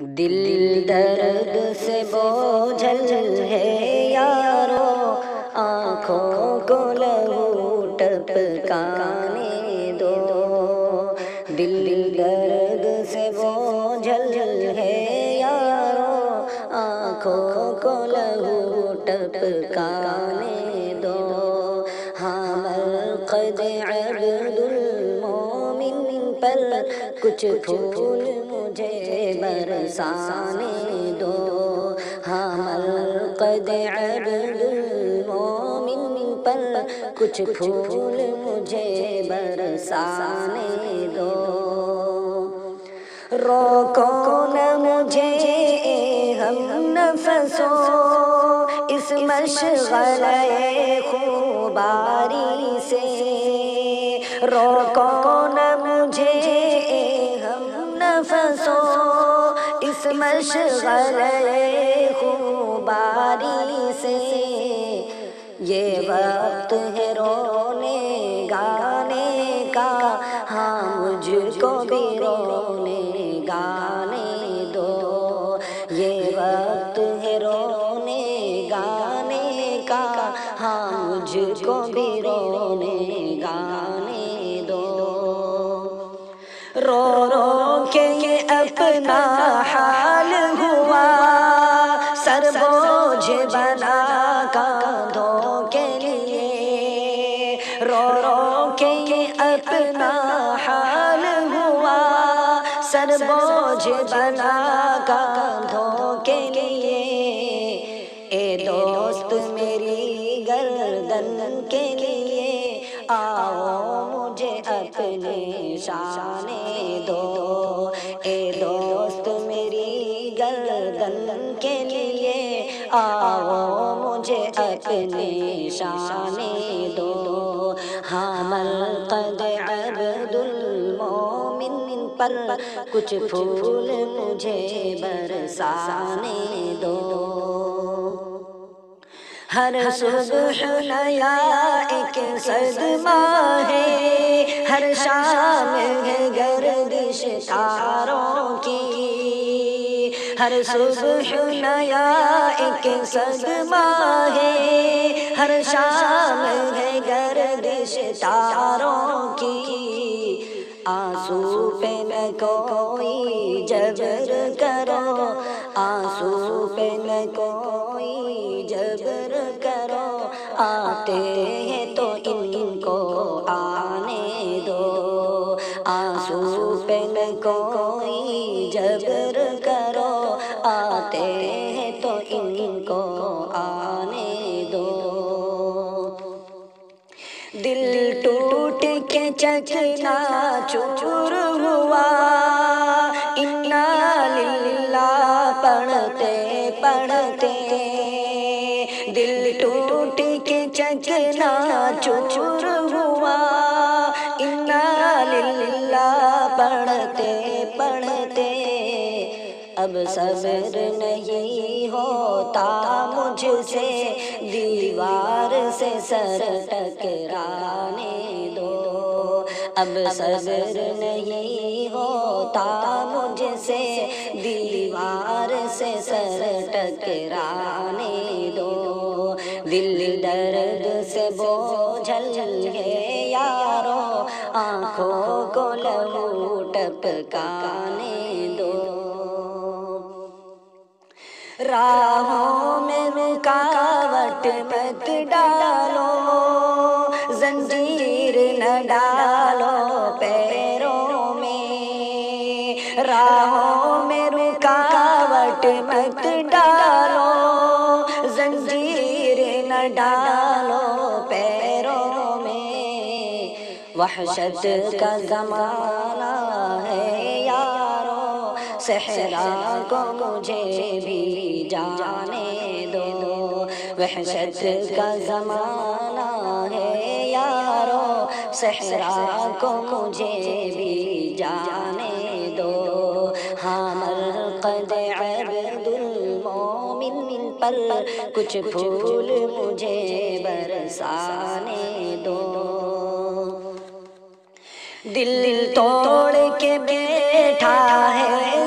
دل درد سے بوجھل ہے یارو، آنکھوں کو لہو ٹپکانے دو۔ دل درد سے بوجھل ہے یارو، آنکھوں کو لہو ٹپکانے دو۔ ہاں مرقد عبد المومن پر کچھ پھول مجھے برسانے دو۔ ہاں مرقد عبد المومن پر کچھ پھول مجھے برسانے دو۔ روکو نہ مجھے ہم نفسوں اس مشغلہ خوباری سے، روکو نہ مجھے ہم نفسوں اس مشغلہ خوباری سے۔ یہ وقت ہے رونے گانے کا، ہاں مجھ کو بھی رونے گانے دو۔ یہ وقت ہے رونے گانے کا، ہاں مجھ کو بھی رونے گانے دو۔ رو رو کے یہ اپنا حال ہوا، سر بوجھ بنا کاندھوں کے لیے۔ رو رو کے یہ اپنا حال ہوا، سر بوجھ بنا کاندھوں کے لیے۔ اے دوست میری گردن کے لیے، آؤ مجھے اپنے شانے دو۔ اے دوست میری گردن کے لیے، آؤ مجھے اپنے شانے دو۔ ہاں مرقد عبد المومن پر کچھ پھول مجھے برسانے دو۔ ہر صبح نیا ایک صدمہ ہے، ہر شام ہے گردش تاروں کی۔ ہر صبح نیا ایک صدمہ ہے، ہر شام ہے گردش تاروں کی۔ آنسو پہ نہ کوئی جبر کرو، آنسو پہ نہ کوئی جبر کرو، آتے ہیں تو ان کو آنے دو۔ آنسو پہ نہ کوئی جبر کرو، آتے ہیں تو ان کو آنے دو۔ دل ٹوٹ کے چکنا چور ہوا، انا للہ پڑھتے پڑھتے۔ دل ٹوٹ کے چکنا چور ہوا، انا للہ پڑھتے پڑھتے۔ اب صبر نہیں ہوتا مجھ سے، دیوار سے سر ٹکرانے دو۔ اب صبر نہیں ہوتا مجھ سے، دیوار سے سر ٹکرانے دو۔ دل درد سے بوجھل ہے یارو، آنکھوں کو لہو ٹپکانے دو۔ راہوں میں رکاوٹ مت ڈالو، زنجیر نہ ڈالو پیروں میں۔ راہوں میں رکاوٹ مت ڈالو، زنجیر نہ ڈالو پیروں میں۔ وحشت کا زمانہ ہے یارو، صحرا کو مجھے بھی جانے دو۔ وحشت کا زمانہ ہے یارو، صحرا کو مجھے بھی جانے دو۔ ہاں مرقد عبد المومن پر کچھ پھول مجھے برسانے دو۔ دل توڑ کے بیٹھا ہے